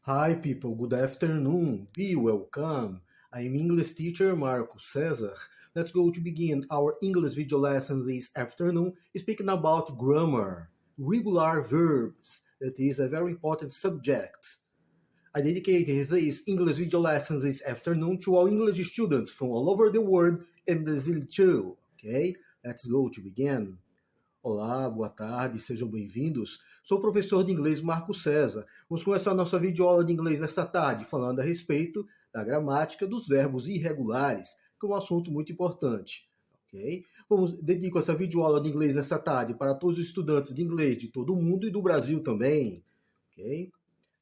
Hi people, good afternoon. Be welcome. I'm English teacher Marco Cesar. Let's go to begin our English video lesson this afternoon speaking about grammar, regular verbs. That is a very important subject. I dedicated this English video lesson this afternoon to all English students from all over the world and Brazil too. Okay, let's go to begin. Olá, boa tarde, sejam bem-vindos. Sou o professor de inglês Marco César. Vamos começar a nossa videoaula de inglês nesta tarde, falando a respeito da gramática dos verbos irregulares, que é um assunto muito importante. Ok? Dedico essa videoaula de inglês nesta tarde para todos os estudantes de inglês de todo o mundo e do Brasil também. Ok?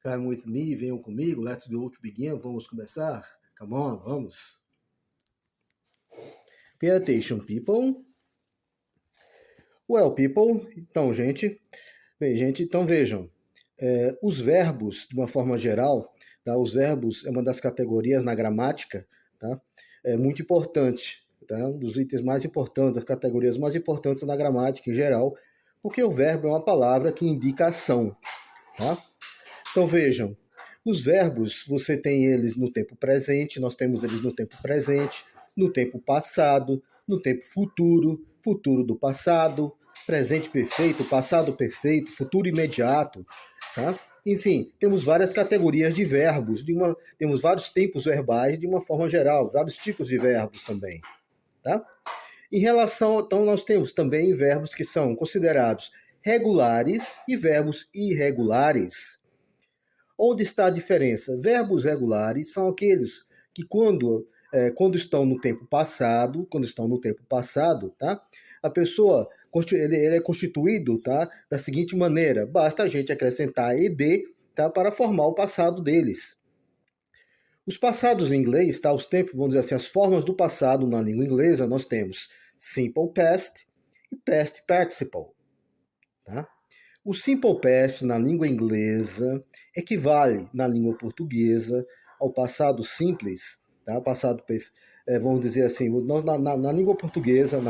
Come with me, venham comigo, let's go to begin. Vamos começar? Come on, vamos. Pay attention, people. Well, people, então, gente, vejam, os verbos, de uma forma geral, tá? Os verbos é uma das categorias na gramática, tá? É muito importante, tá? Um dos itens mais importantes, das categorias mais importantes na gramática em geral, porque o verbo é uma palavra que indica ação, tá? Então, vejam, os verbos, você tem eles no tempo presente, nós temos eles no tempo presente, no tempo passado, no tempo futuro, futuro do passado, presente perfeito, passado perfeito, futuro imediato, tá? Enfim, temos várias categorias de verbos, temos vários tempos verbais de uma forma geral, vários tipos de verbos também, tá? Em relação, então, nós temos também verbos que são considerados regulares e verbos irregulares. Onde está a diferença? Verbos regulares são aqueles que quando estão no tempo passado, tá? A pessoa, ele é constituído, tá? Da seguinte maneira, basta a gente acrescentar ed, tá? Para formar o passado deles. Os passados em inglês, tá? Os tempos, vamos dizer assim, as formas do passado na língua inglesa, nós temos simple past e past participle, tá? O simple past na língua inglesa equivale na língua portuguesa ao passado simples, tá? Vamos dizer assim, na língua portuguesa,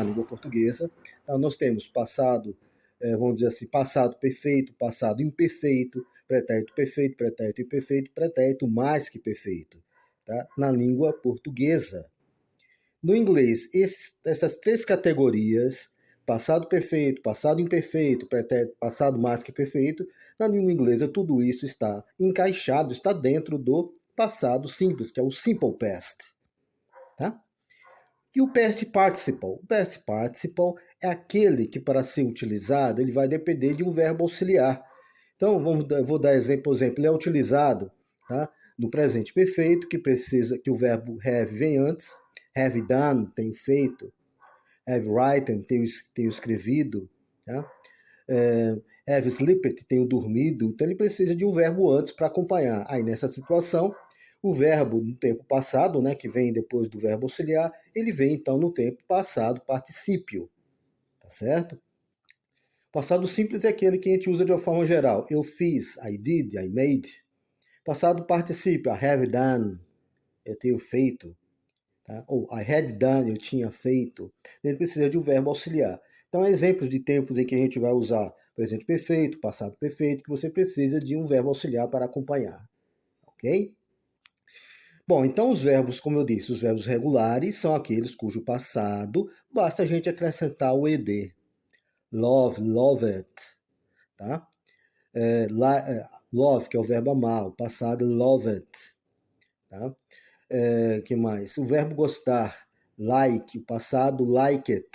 tá? Nós temos passado, vamos dizer assim, passado perfeito, passado imperfeito, pretérito imperfeito, pretérito mais que perfeito, tá? Na língua portuguesa. No inglês, essas três categorias, passado perfeito, passado imperfeito, passado mais que perfeito, na língua inglesa tudo isso está encaixado, está dentro do passado simples, que é o simple past. Tá? E o past participle? O past participle é aquele que, para ser utilizado, ele vai depender de um verbo auxiliar. Então, vou dar exemplo, ele é utilizado, tá? No presente perfeito, que o verbo have vem antes, have done, tenho feito, have written, tenho escrevido, tá? Have slept, tenho dormido, então ele precisa de um verbo antes para acompanhar. Aí nessa situação, o verbo no tempo passado, né, que vem depois do verbo auxiliar, ele vem então no tempo passado particípio, tá certo? Passado simples é aquele que a gente usa de uma forma geral. Eu fiz, I did, I made. Passado particípio, I have done, eu tenho feito. Tá? Ou I had done, eu tinha feito. Ele precisa de um verbo auxiliar. Então, exemplos de tempos em que a gente vai usar presente perfeito, passado perfeito, que você precisa de um verbo auxiliar para acompanhar. Ok? Bom, então os verbos, como eu disse, os verbos regulares são aqueles cujo passado basta a gente acrescentar o ed. Love, loved. Tá? Love, que é o verbo amar, o passado loved. Tá? Que mais? O verbo gostar, like, o passado liked.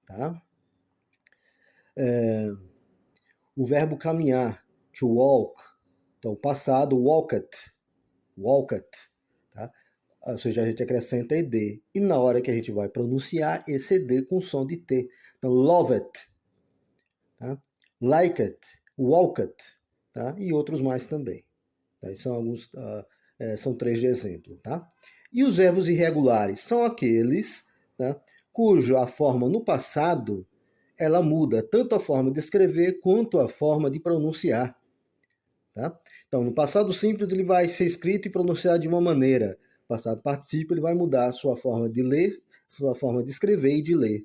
Tá? O verbo caminhar, to walk. Então, o passado walked. Tá? Ou seja, a gente acrescenta ed. E na hora que a gente vai pronunciar, esse ed com som de t. Então, loved. Tá? Liked, walked, tá? E outros mais também. Tá? São 3 de exemplo. Tá? E os verbos irregulares são aqueles, tá, cuja forma no passado ela muda tanto a forma de escrever quanto a forma de pronunciar. Tá? Então, no passado simples ele vai ser escrito e pronunciado de uma maneira. No passado particípio ele vai mudar a sua forma de ler, sua forma de escrever e de ler.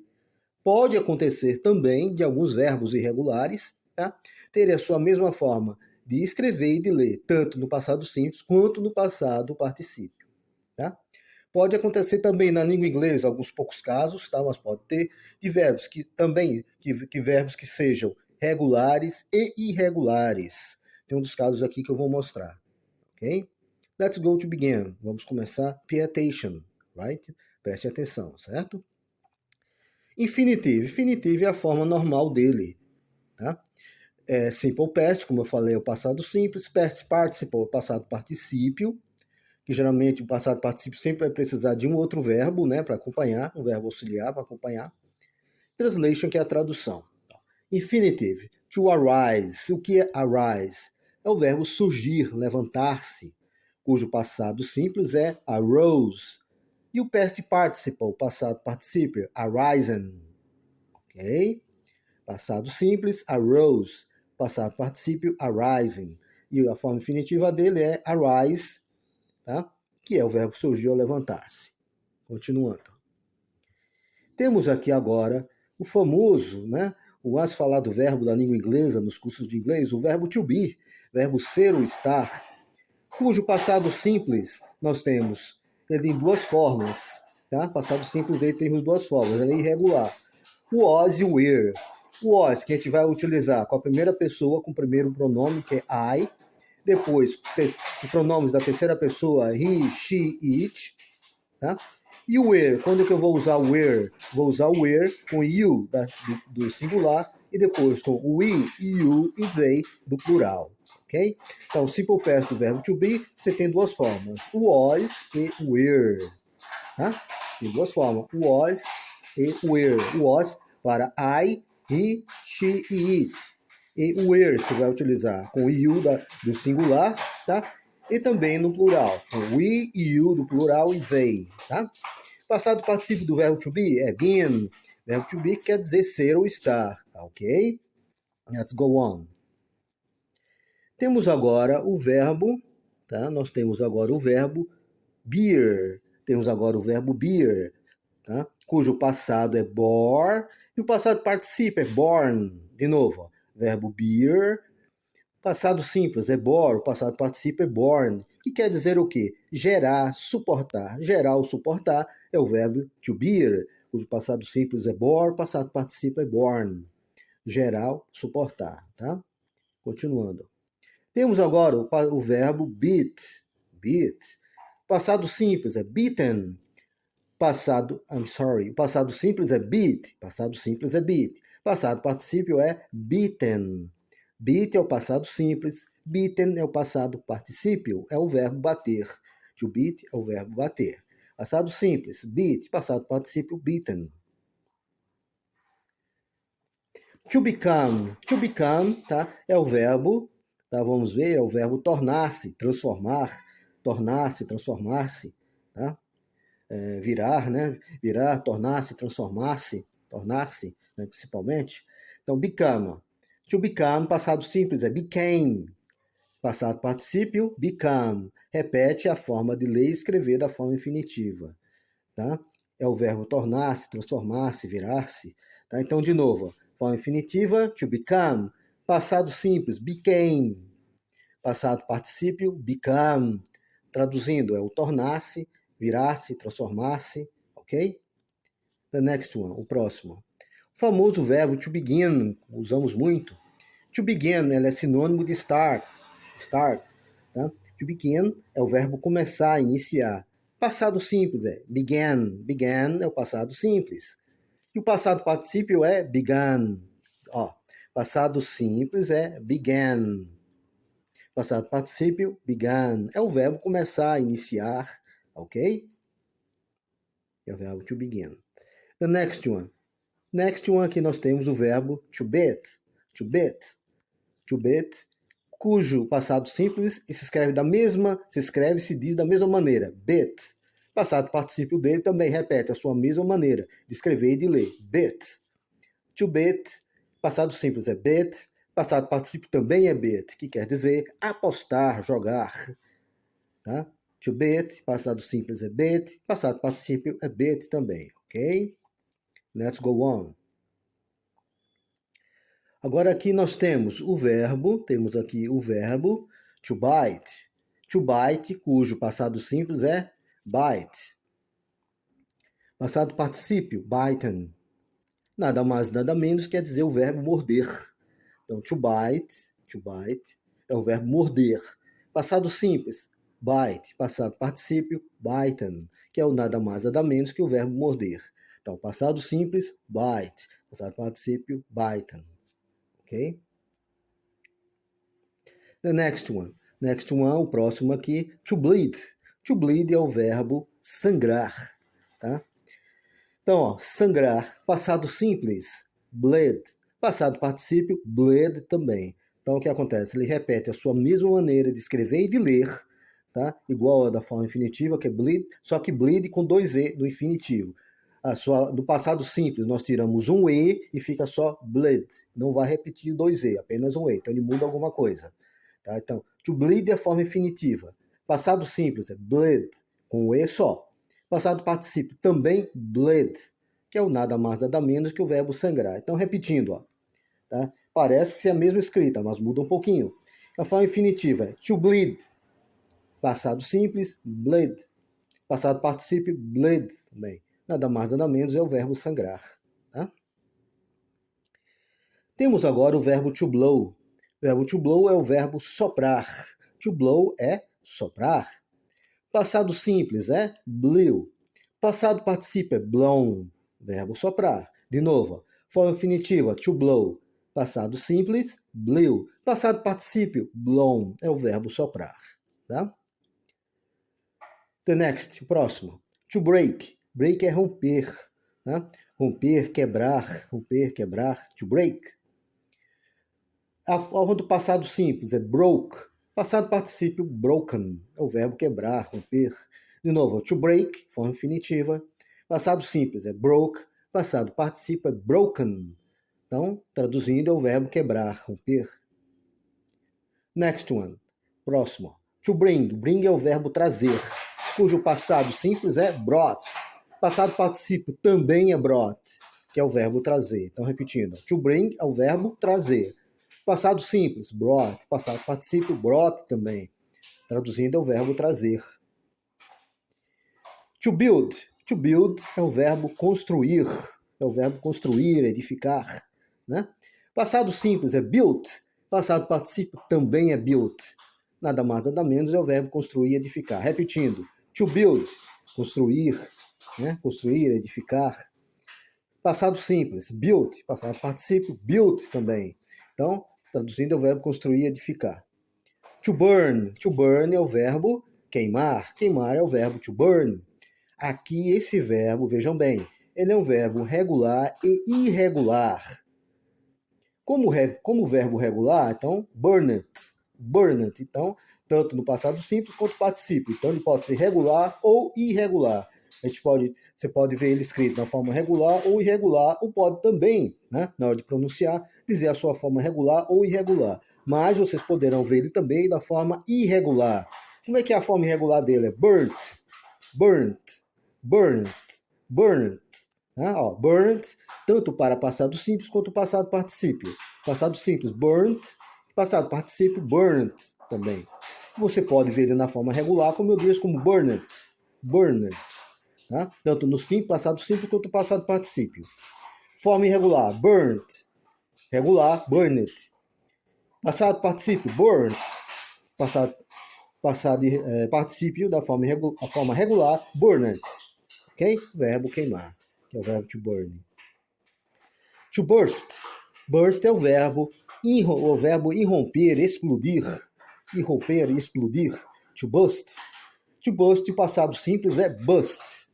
Pode acontecer também de alguns verbos irregulares, tá, terem a sua mesma forma de escrever e de ler, tanto no passado simples quanto no passado particípio. Tá? Pode acontecer também na língua inglesa, alguns poucos casos, tá? Mas pode ter de verbos que também verbos que sejam regulares e irregulares. Tem um dos casos aqui que eu vou mostrar, ok? Let's go to begin. Vamos começar. Pay attention, right? Preste atenção, certo? Infinitive. Infinitive é a forma normal dele, tá? Simple past, como eu falei, é o passado simples. Past participle, o passado particípio, que geralmente o passado particípio sempre vai precisar de um outro verbo, né, para acompanhar, um verbo auxiliar para acompanhar. Translation, que é a tradução. Infinitive, to arise. O que é arise? É o verbo surgir, levantar-se, cujo passado simples é arose. E o past participle, o passado particípio, arisen. Ok? Passado simples, arose. Passado particípio, arising. E a forma infinitiva dele é arise, tá? Que é o verbo surgir ou levantar-se. Continuando. Temos aqui agora o famoso, né, o mais falado verbo da língua inglesa nos cursos de inglês, o verbo to be, verbo ser ou estar, cujo passado simples nós temos ele em duas formas. Tá? Passado simples dele temos duas formas, ele é irregular. O was e o were. O was, que a gente vai utilizar com a primeira pessoa, com o primeiro pronome, que é I. Depois, os pronomes da terceira pessoa, he, she, it. Tá? E o were, quando é que eu vou usar o were? Vou usar o were com you do singular e depois com we, you e they do plural. Ok? Então, o simple past do verbo to be, você tem duas formas, o was e o were. Tá? Tem duas formas, o was e o were. O was para I, he, she e it. E o were você vai utilizar com o you do singular, tá? E também no plural, com we, you do plural e they, tá? Passado particípio do verbo to be é been. Verbo to be quer dizer ser ou estar, tá, ok? Let's go on. Temos agora o verbo, tá? Nós temos agora o verbo beer. Temos agora o verbo beer, tá? Cujo passado é bore e o passado particípio é born. De novo, ó, verbo beer, passado simples é bore, o passado particípio é born, que quer dizer o quê? Gerar, suportar. Gerar ou suportar é o verbo to bear, cujo passado simples é bore, passado particípio é born. Gerar, suportar, tá? Continuando. Temos agora o verbo beat. Beat. Passado simples é beaten. O passado simples é beat. Passado simples é beat. Passado particípio é beaten. Beat é o passado simples, beaten é o passado particípio, é o verbo bater. To beat é o verbo bater. Passado simples, beat, passado particípio, beaten. To become, tá? É o verbo, tá? Vamos ver, é o verbo tornar-se, transformar, tornar-se, transformar-se, tá? Virar, né? Virar, tornar-se, transformar-se, tornar-se, né? Principalmente. Então, become. To become, passado simples, é became. Passado particípio, become. Repete a forma de ler e escrever da forma infinitiva. Tá? É o verbo tornar-se, transformar-se, virar-se. Tá? Então, de novo, forma infinitiva, to become. Passado simples, became. Passado particípio, become. Traduzindo, é o tornar-se, virar-se, transformar-se. Ok? The next one, o próximo. O famoso verbo to begin, usamos muito. To begin, ela é sinônimo de start. Start. Tá? To begin é o verbo começar, iniciar. Passado simples é began. Began é o passado simples. E o passado particípio é began. Ó, passado simples é began. Passado particípio, began. É o verbo começar, iniciar. Ok? É o verbo to begin. The next one. Next one aqui nós temos o verbo to bet. To bet. To bet, cujo passado simples se diz da mesma maneira, bet. Passado particípio dele também repete a sua mesma maneira de escrever e de ler, bet. To bet, passado simples é bet, passado particípio também é bet, que quer dizer apostar, jogar. Tá? To bet, passado simples é bet, passado particípio é bet também, ok? Let's go on. Agora aqui nós temos aqui o verbo to bite. To bite, cujo passado simples é bite. Passado particípio, biten. Nada mais, nada menos quer dizer o verbo morder. Então, to bite é o verbo morder. Passado simples, bite. Passado particípio, biten, que é o nada mais, nada menos que o verbo morder. Então, passado simples, bite. Passado particípio, biten. Ok? The next one. Next one, o próximo aqui, to bleed. To bleed é o verbo sangrar, tá? Então, ó, sangrar, passado simples, bled. Passado particípio, bled também. Então, o que acontece? Ele repete a sua mesma maneira de escrever e de ler, tá? Igual a da forma infinitiva, que é bleed, só que bleed com dois E no infinitivo. Do passado simples, nós tiramos um E e fica só bled. Não vai repetir dois E, apenas um E. Então, ele muda alguma coisa. Tá? Então, to bleed é a forma infinitiva. Passado simples é bled, com o E só. Passado particípio também bled, que é o nada mais nada menos que o verbo sangrar. Então, repetindo, ó, tá? Parece ser a mesma escrita, mas muda um pouquinho. A forma infinitiva é to bleed. Passado simples, bled. Passado particípio, bled também. Nada mais nada menos é o verbo sangrar. Tá? Temos agora o verbo to blow. O verbo to blow é o verbo soprar. To blow é soprar. Passado simples é blew. Passado particípio é blown, verbo soprar. De novo, forma infinitiva, to blow. Passado simples, blew. Passado particípio, blown, é o verbo soprar. Tá? The next, o próximo. To break. Break é romper. Tá? Romper, quebrar, to break. A forma do passado simples é broke. Passado particípio, broken, é o verbo quebrar, romper. De novo, to break, forma infinitiva. Passado simples é broke. Passado particípio é broken. Então, traduzindo, é o verbo quebrar, romper. Next one. Próximo. To bring. Bring é o verbo trazer, cujo passado simples é brought. Passado particípio também é brought, que é o verbo trazer. Então, repetindo. To bring é o verbo trazer. Passado simples, brought. Passado particípio, brought também. Traduzindo, é o verbo trazer. To build. To build é o verbo construir. É o verbo construir, edificar. Né? Passado simples é built. Passado particípio também é built. Nada mais, nada menos é o verbo construir, edificar. Repetindo. To build, construir. Né? Construir, edificar. Passado simples, built. Passado particípio, built também. Então, traduzindo, é o verbo construir, edificar. To burn. To burn é o verbo queimar. Queimar é o verbo to burn. Aqui, esse verbo, vejam bem, ele é um verbo regular e irregular. Como verbo regular, então, burned. Burned. Então, tanto no passado simples quanto particípio. Então, ele pode ser regular ou irregular. Você pode ver ele escrito na forma regular ou irregular, ou pode também, né, na hora de pronunciar, dizer a sua forma regular ou irregular. Mas vocês poderão ver ele também da forma irregular. Como é que é a forma irregular dele? É burnt, burnt, burnt, burnt. Né? Ó, burnt, tanto para passado simples quanto passado particípio. Passado simples, burnt. Passado particípio, burnt também. Você pode ver ele na forma regular, como eu disse, como burned, burned. Tá? Tanto no simples, passado simples, quanto passado particípio. Forma irregular, burnt. Regular, burned. Passado particípio, burnt. Passado particípio da forma regular, burned. Ok? Verbo queimar, que é o verbo to burn. To burst. Burst é o verbo irromper, explodir. Irromper, explodir. To burst. To burst, passado simples é bust.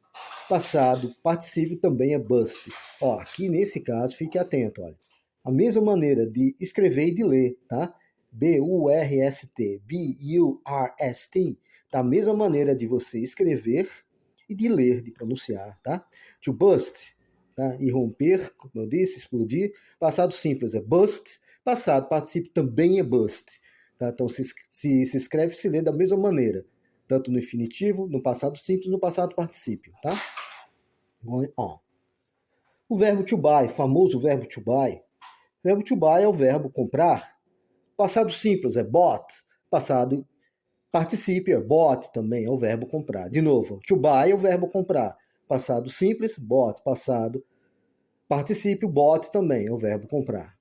Passado particípio também é bust. Ó, aqui nesse caso, fique atento, olha. A mesma maneira de escrever e de ler, tá? B-U-R-S-T, B-U-R-S-T, tá? A mesma maneira de você escrever e de ler, de pronunciar, tá? To bust, tá? Irromper, como eu disse, explodir. Passado simples é bust. Passado particípio também é bust. Tá? Então, se escreve e se lê da mesma maneira, tanto no infinitivo, no passado simples, no passado particípio, tá? Going on. O verbo to buy, famoso verbo to buy, Verbo to buy é o verbo comprar. Passado simples é bought. Passado particípio é bought também, é o verbo comprar. De novo, to buy é o verbo comprar. Passado simples, bought. Passado particípio, bought também, é o verbo comprar.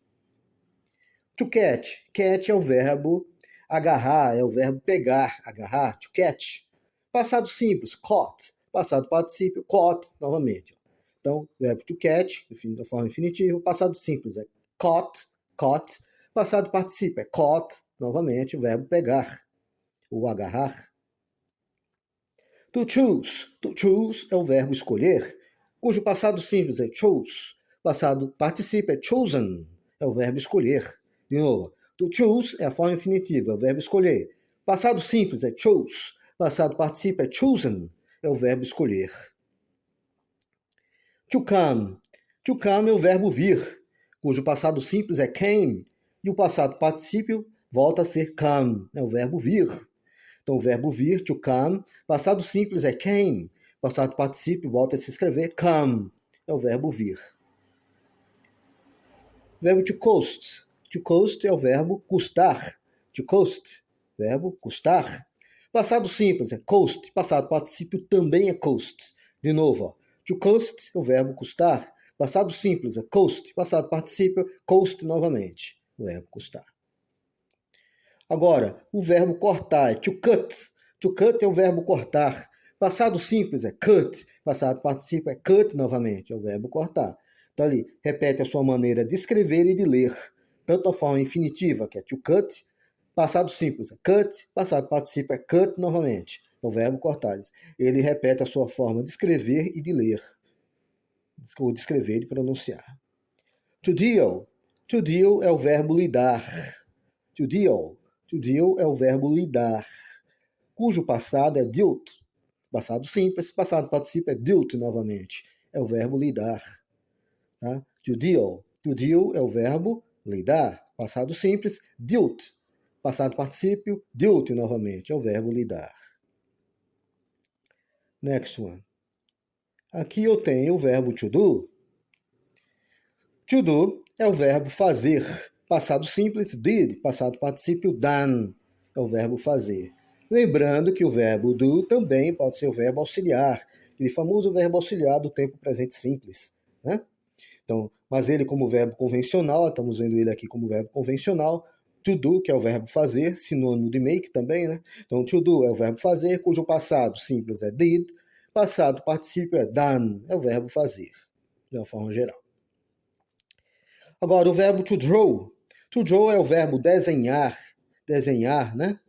To catch. Catch é o verbo agarrar, é o verbo pegar, agarrar. To catch. Passado simples, caught. Passado particípio, caught, novamente. Então, verbo to catch, da forma infinitiva. Passado simples é caught, caught. Passado particípio é caught, novamente, o verbo pegar, ou agarrar. To choose. To choose é o verbo escolher, cujo passado simples é chose. Passado particípio é chosen, é o verbo escolher. De novo, to choose é a forma infinitiva, é o verbo escolher. Passado simples é chose. Passado particípio é chosen, é o verbo escolher. To come. To come é o verbo vir, cujo passado simples é came, e o passado particípio volta a ser come, é o verbo vir. Então, o verbo vir, to come, passado simples é came, passado particípio volta a se escrever come, é o verbo vir. Verbo to cost. To cost é o verbo custar. To cost, verbo custar. Passado simples é cost, passado particípio também é cost. De novo, ó. To cost é o verbo custar. Passado simples é cost, passado particípio cost novamente, o verbo custar. Agora, o verbo cortar é to cut. To cut é o verbo cortar. Passado simples é cut, passado particípio é cut novamente, é o verbo cortar. Então ali, repete a sua maneira de escrever e de ler. Tanto a forma infinitiva, que é to cut, passado simples é cut, passado particípio é cut novamente, é o verbo cortar. Ele repete a sua forma de escrever e de ler, ou de escrever e de pronunciar. To deal. To deal é o verbo lidar. To deal. To deal é o verbo lidar, cujo passado é dealt. Passado simples, passado particípio é dealt novamente, é o verbo lidar. Tá? To deal. To deal é o verbo lidar. Passado simples, dealt. Passado particípio, dealt novamente, é o verbo lidar. Next one. Aqui eu tenho o verbo to do. To do é o verbo fazer. Passado simples, did. Passado particípio, done, é o verbo fazer. Lembrando que o verbo do também pode ser o verbo auxiliar, aquele famoso verbo auxiliar do tempo presente simples, né? Então, mas ele como verbo convencional, estamos vendo ele aqui como verbo convencional. To do, que é o verbo fazer, sinônimo de make também, né? Então, to do é o verbo fazer, cujo passado simples é did, passado particípio é done, é o verbo fazer, de uma forma geral. Agora, o verbo to draw. To draw é o verbo desenhar, né?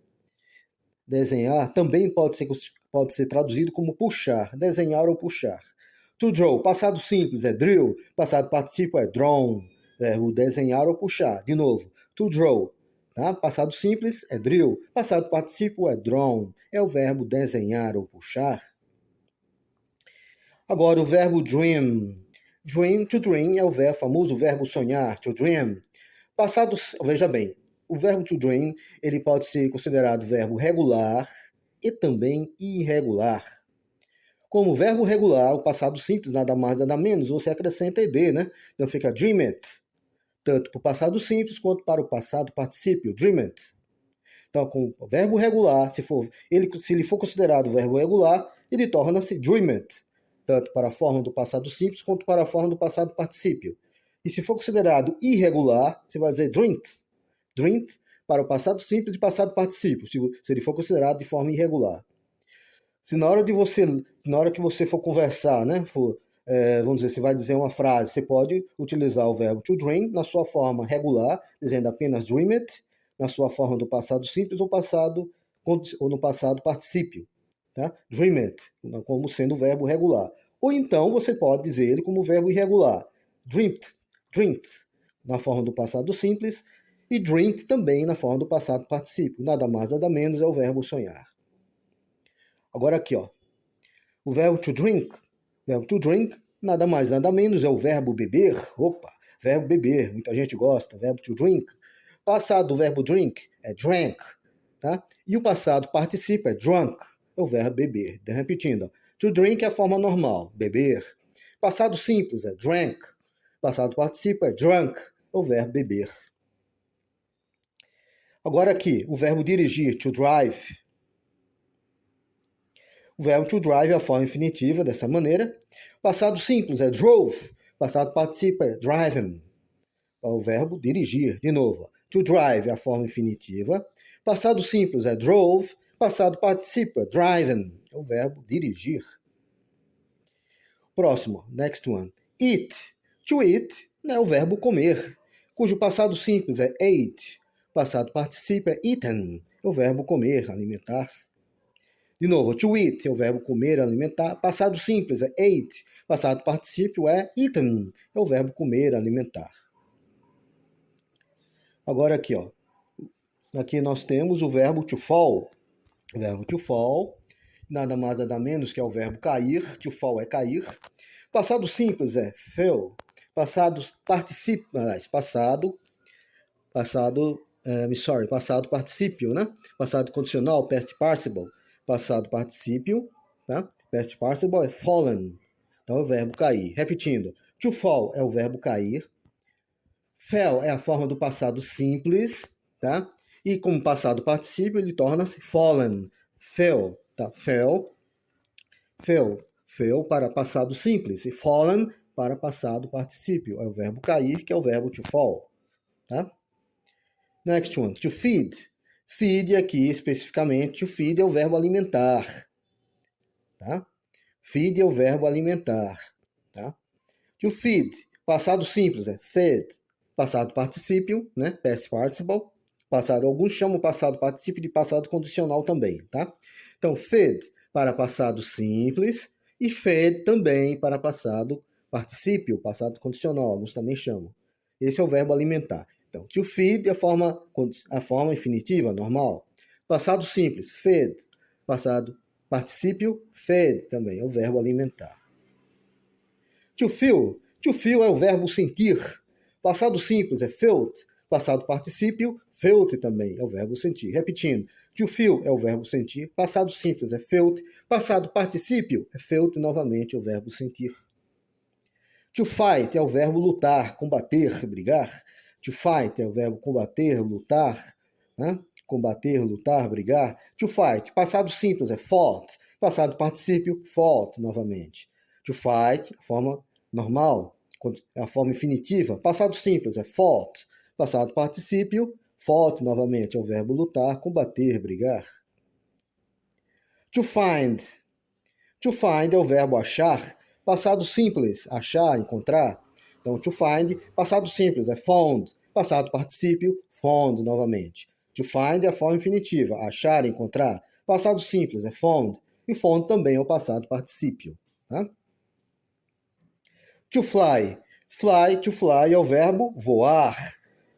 Desenhar também pode ser traduzido como puxar, desenhar ou puxar. To draw, passado simples é drew, passado particípio é drawn, verbo desenhar ou puxar. De novo, to draw, tá? Passado simples é drew, passado particípio é drawn, é o verbo desenhar ou puxar. Agora, o verbo dream. Dream, to dream, é o famoso verbo sonhar, to dream. Passado, veja bem, o verbo to dream, ele pode ser considerado verbo regular e também irregular. Como verbo regular, o passado simples, nada mais, nada menos, você acrescenta ed, né? Então fica dream it, tanto para o passado simples quanto para o passado particípio, dream it. Então, com o verbo regular, se ele for considerado verbo regular, ele torna-se dream it, tanto para a forma do passado simples quanto para a forma do passado particípio. E se for considerado irregular, você vai dizer dreamt para o passado simples e passado particípio, se ele for considerado de forma irregular. Se na hora que você for conversar, né, vamos dizer, você vai dizer uma frase, você pode utilizar o verbo to dream na sua forma regular, dizendo apenas dream it, na sua forma do passado simples ou no passado particípio, tá? Dream it, como sendo o verbo regular. Ou então você pode dizer ele como verbo irregular, dreamt, na forma do passado simples, e dreamt também na forma do passado particípio. Nada mais, nada menos é o verbo sonhar. Agora aqui, ó, o verbo to drink. O verbo to drink, nada mais, nada menos é o verbo beber. Opa, verbo beber, muita gente gosta. Verbo to drink. Passado do verbo drink é drank, tá? E o passado particípio é drunk, é o verbo beber. Repetindo, ó, to drink é a forma normal, beber. Passado simples é drank. Passado particípio é drunk, é o verbo beber. Agora aqui, o verbo dirigir, to drive. O verbo to drive é a forma infinitiva dessa maneira. Passado simples é drove. Passado participio é driven. É o verbo dirigir. De novo, to drive é a forma infinitiva. Passado simples é drove. Passado participio é driven. É o verbo dirigir. Próximo, next one. Eat. To eat é o verbo comer, cujo passado simples é ate. Passado participio é eaten. É o verbo comer, alimentar-se. De novo, to eat é o verbo comer, alimentar. Passado simples é ate. Passado participio é eaten. É o verbo comer, alimentar. Agora aqui, ó. Aqui nós temos o verbo to fall. O verbo to fall, nada mais nada menos que é o verbo cair. To fall é cair. Passado simples é fell. Passado participio, passado participio, né? Passado condicional, past participle. Passado participio, tá? Past participle é fallen. Então é o verbo cair. Repetindo, to fall é o verbo cair. Fell é a forma do passado simples, tá? E como passado participio, ele torna-se fallen. Fell, tá? Fell para passado simples. E fallen para passado participio. É o verbo cair, que é o verbo to fall, tá? Next one, to feed. Feed aqui, especificamente, to feed é o verbo alimentar, tá? Feed é o verbo alimentar, tá? To feed, passado simples, é fed. Passado participio, né? Past participle. Passado, alguns chamam o passado participio de passado condicional também, tá? Então, fed para passado simples e fed também para passado participio, passado condicional, alguns também chamam. Esse é o verbo alimentar. Então, to feed é a forma infinitiva, normal. Passado simples, fed. Passado participio, fed também, é o verbo alimentar. To feel é o verbo sentir. Passado simples é felt. Passado participio, felt também, é o verbo sentir. Repetindo, to feel é o verbo sentir. Passado simples é felt. Passado participio é felt novamente, é o verbo sentir. To fight é o verbo lutar, combater, brigar. To fight é o verbo combater, lutar, né? Combater, lutar, brigar. To fight, passado simples é fought. Passado participio, fought novamente. To fight, a forma normal, a forma infinitiva. Passado simples é fought. Passado participio, fought novamente, é o verbo lutar, combater, brigar. To find é o verbo achar. Passado simples, achar, encontrar. Então, to find, passado simples é found. Passado participio, found novamente. To find é a forma infinitiva, achar, encontrar. Passado simples é found. E found também é o passado participio, tá? To fly. To fly é o verbo voar.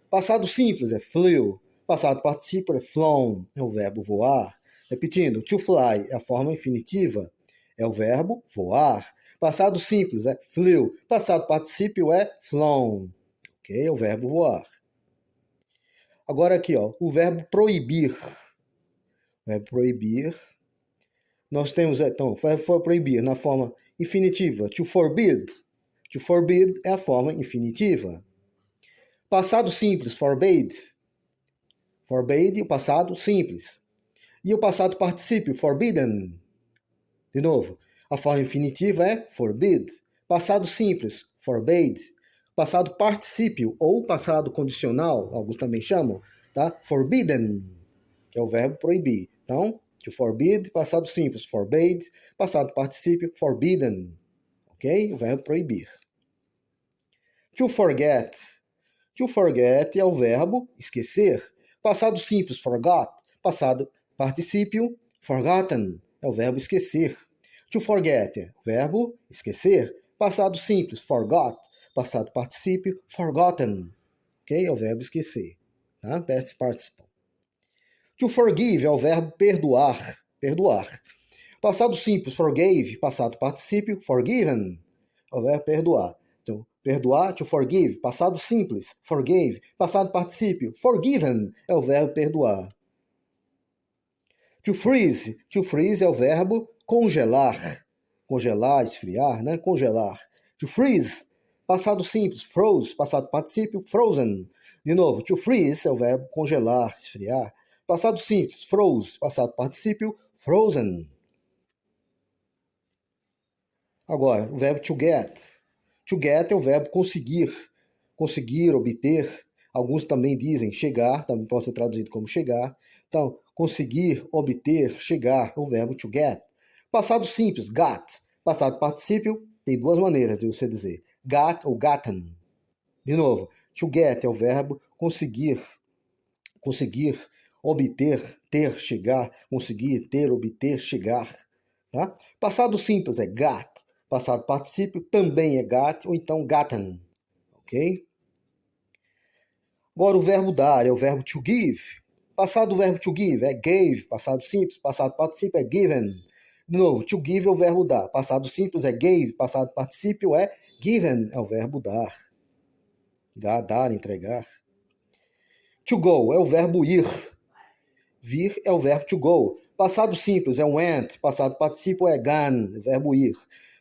Passado simples é flew. Passado participio é flown. É o verbo voar. Repetindo, to fly é a forma infinitiva, é o verbo voar. Passado simples é flew. Passado participio é flown. Ok? É o verbo voar. Agora aqui, ó, o verbo proibir. O verbo proibir. Nós temos, então, foi proibir na forma infinitiva. To forbid. To forbid é a forma infinitiva. Passado simples, forbade. Forbade, o passado simples. E o passado participio, forbidden. De novo, a forma infinitiva é forbid. Passado simples, forbade. Passado participio ou passado condicional, alguns também chamam, tá? Forbidden, que é o verbo proibir. Então, to forbid, passado simples, forbade. Passado participio, forbidden. Ok? O verbo proibir. To forget. To forget é o verbo esquecer. Passado simples, forgot. Passado participio, forgotten. É o verbo esquecer. To forget é o verbo esquecer. Passado simples, forgot. Passado participio, forgotten. Ok? É o verbo esquecer. Tá? Past participle. To forgive é o verbo perdoar. Perdoar. Passado simples, forgave. Passado participio, forgiven. É o verbo perdoar. Então, perdoar, to forgive. Passado simples, forgave. Passado participio, forgiven. É o verbo perdoar. To freeze. To freeze é o verbo congelar. Congelar, esfriar, né? Congelar. To freeze. Passado simples, froze. Passado particípio, frozen. De novo, to freeze é o verbo congelar, esfriar. Passado simples, froze. Passado particípio, frozen. Agora, o verbo to get. To get é o verbo conseguir. Conseguir, obter. Alguns também dizem chegar, também pode ser traduzido como chegar. Então, conseguir, obter, chegar, o verbo to get. Passado simples, got. Passado particípio, tem duas maneiras de você dizer. Got ou gotten. De novo, to get é o verbo conseguir, obter, ter, chegar, conseguir, ter, obter, chegar. Tá? Passado simples é got. Passado particípio também é got ou então gotten. Ok? Agora o verbo dar é o verbo to give. Passado do verbo to give é gave. Passado simples, passado particípio é given. De novo, to give é o verbo dar. Passado simples é gave. Passado particípio é given. É o verbo dar. Dar, entregar. To go é o verbo ir. Vir é o verbo to go. Passado simples é went. Passado particípio é gone. O verbo ir.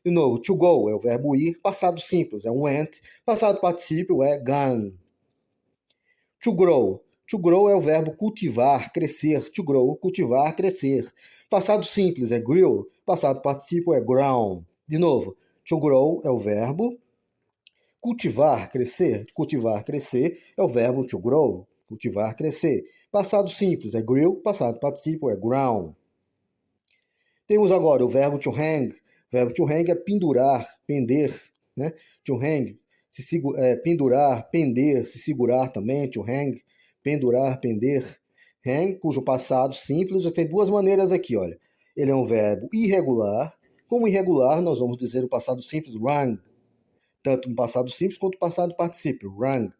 De novo, to go é o verbo ir. Passado simples é went. Passado particípio é gone. To grow. To grow é o verbo cultivar, crescer. To grow, cultivar, crescer. Passado simples é grew. Passado particípio é grown. De novo, to grow é o verbo cultivar, crescer. Cultivar, crescer é o verbo to grow. Cultivar, crescer. Passado simples é grew. Passado particípio é grown. Temos agora o verbo to hang. O verbo to hang é pendurar, pender. Né? To hang, pendurar, pender, se segurar também, to hang, pendurar, pender. Hang, cujo passado simples, tem duas maneiras aqui, olha. Ele é um verbo irregular. Como irregular, nós vamos dizer o passado simples, rang. Tanto no passado simples quanto no passado particípio, rang.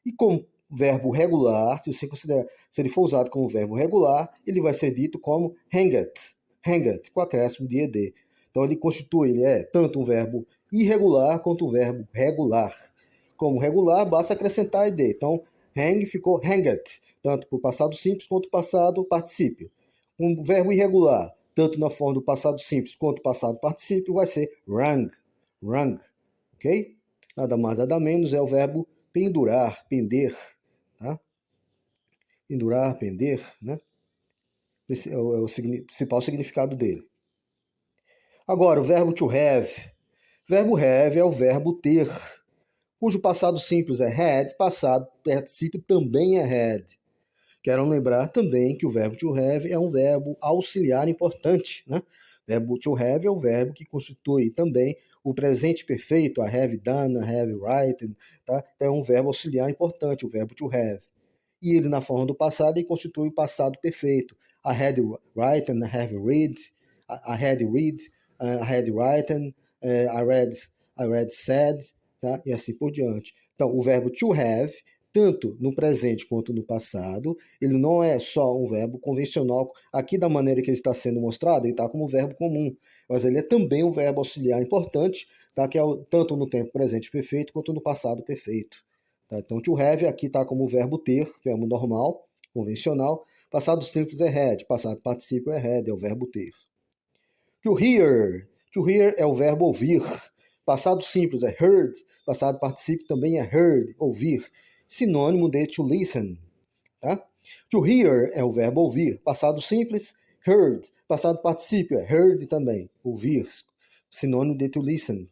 E como verbo regular, se você considerar, se ele for usado como verbo regular, ele vai ser dito como hanged, hanged, com acréscimo de ed. Então ele constitui, ele é tanto um verbo irregular quanto um verbo regular. Como regular, basta acrescentar ed. Então, hang ficou hanged, tanto para o passado simples quanto o passado particípio. Um verbo irregular, tanto na forma do passado simples quanto do passado particípio, vai ser rang, rang, ok? Nada mais, nada menos, é o verbo pendurar, pender, tá? Pendurar, pender, né? É o principal significado dele. Agora, o verbo to have. Verbo have é o verbo ter, cujo passado simples é had, passado particípio também é had. Quero lembrar também que o verbo to have é um verbo auxiliar importante, né? Verbo to have é o verbo que constitui também o presente perfeito, a have done, a have written, tá? Então é um verbo auxiliar importante, o verbo to have. E ele, na forma do passado, ele constitui o passado perfeito. I had written, I have read, I had read, I had written, I read said, tá? E assim por diante. Então, o verbo to have, tanto no presente quanto no passado, ele não é só um verbo convencional. Aqui, da maneira que ele está sendo mostrado, ele está como verbo comum, mas ele é também um verbo auxiliar importante, tá? Que é tanto no tempo presente perfeito quanto no passado perfeito. Tá? Então, to have aqui está como verbo ter, verbo normal, convencional. Passado simples é had, passado particípio é had, é o verbo ter. To hear. To hear é o verbo ouvir. Passado simples é heard, passado particípio também é heard, ouvir. Sinônimo de to listen. Tá? To hear é o verbo ouvir. Passado simples, heard. Passado particípio é heard também, ouvir. Sinônimo de to listen.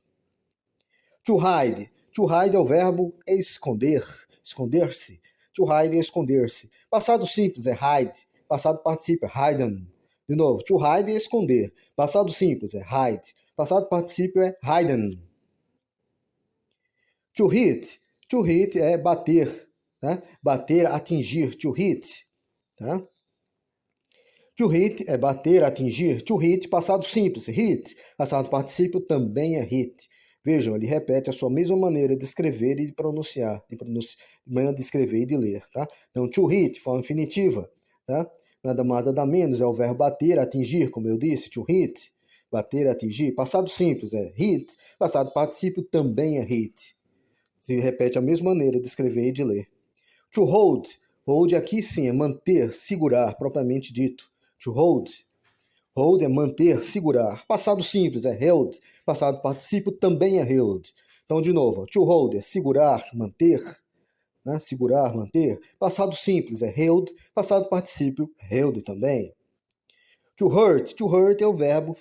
To hide. To hide é o verbo esconder, esconder-se. To hide é esconder-se. Passado simples é hide. Passado particípio é hidden. De novo, to hide é esconder. Passado simples é hide. Passado particípio é hidden. To hit. To hit é bater. Tá? Bater, atingir. To hit. Tá? To hit é bater, atingir. To hit, passado simples. Hit. Passado particípio também é hit. Vejam, ele repete a sua mesma maneira de escrever e de pronunciar. De maneira de escrever e de ler. Tá? Então, to hit, forma infinitiva. Tá? Nada mais, nada menos, é o verbo bater, atingir, como eu disse, to hit. Bater, atingir. Passado simples é hit. Passado particípio também é hit. Se repete a mesma maneira de escrever e de ler. To hold. Hold aqui sim é manter, segurar, propriamente dito. To hold. Hold é manter, segurar. Passado simples é held. Passado particípio também é held. Então, de novo, to hold é segurar, manter, né? Segurar, manter. Passado simples é held, passado particípio, held também. To hurt é o verbo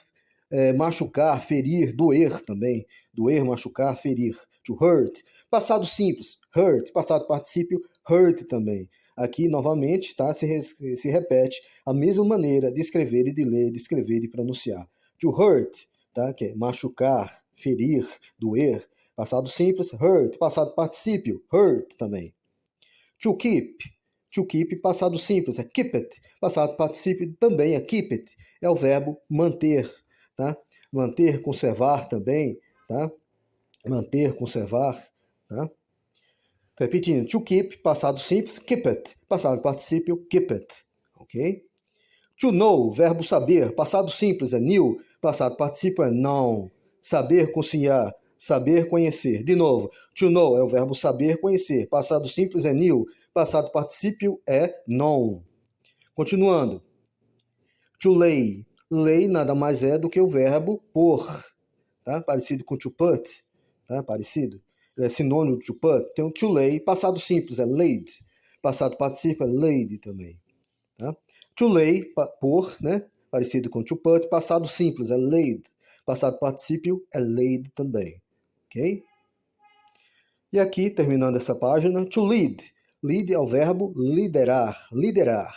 machucar, ferir, doer também. Doer, machucar, ferir. To hurt. Passado simples, hurt. Passado particípio, hurt também. Aqui, novamente, tá? Se repete a mesma maneira de escrever e de ler, de escrever e de pronunciar. To hurt, tá? Que é machucar, ferir, doer. Passado simples, hurt. Passado particípio, hurt também. To keep. To keep, passado simples, é keep it. Passado particípio também é keep it. É o verbo manter, tá? Manter, conservar também, tá? Manter, conservar, tá? Repetindo, to keep, passado simples, keep it. Passado particípio, keep it, ok? To know, verbo saber, passado simples é knew, passado particípio é known. Saber, conciliar, saber, conhecer. De novo, to know é o verbo saber, conhecer. Passado simples é knew, passado particípio é known. Continuando. To lay. Lay nada mais é do que o verbo pôr, tá? Parecido com to put, tá? Parecido. É sinônimo de to put. Tem o to lay, passado simples é laid, passado particípio é laid também, tá? To lay, pôr, né? Parecido com to put, passado simples é laid, passado particípio é laid também, ok? E aqui, terminando essa página, to lead. Lead é o verbo liderar, liderar,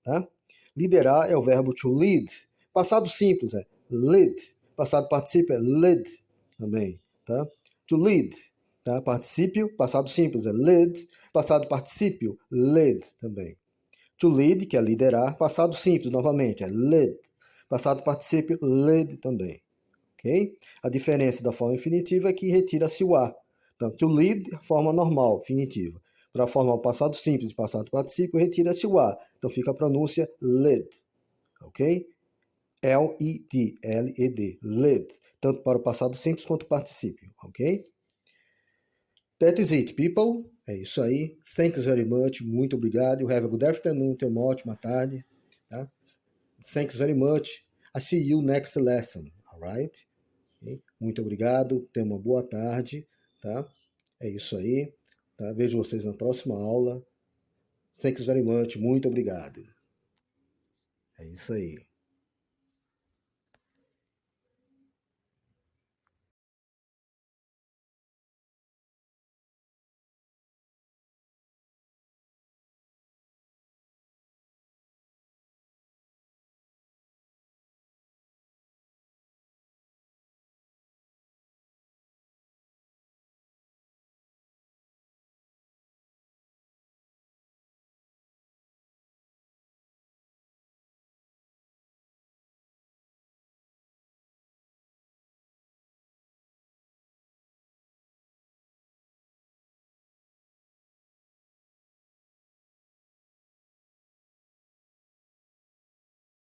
tá? Liderar é o verbo to lead. Passado simples é lead, passado particípio é led também, tá? To lead, tá? Particípio, passado simples é led, passado particípio led também. To lead, que é liderar, passado simples novamente é led, passado particípio led também, ok? A diferença da forma infinitiva é que retira-se o a. Então, to lead, forma normal, infinitiva. Para formar o passado simples e passado particípio, retira-se o a. Então fica a pronúncia led, ok? L-E-D, L-E-D, led, tanto para o passado simples quanto o particípio, ok? That is it, people. É isso aí. Thanks very much. Muito obrigado. Have a good afternoon. Tenha uma ótima tarde. Tá? Thanks very much. I see you next lesson. Alright? Okay? Muito obrigado. Tenha uma boa tarde. Tá? É isso aí. Tá? Vejo vocês na próxima aula. Thanks very much. Muito obrigado. É isso aí.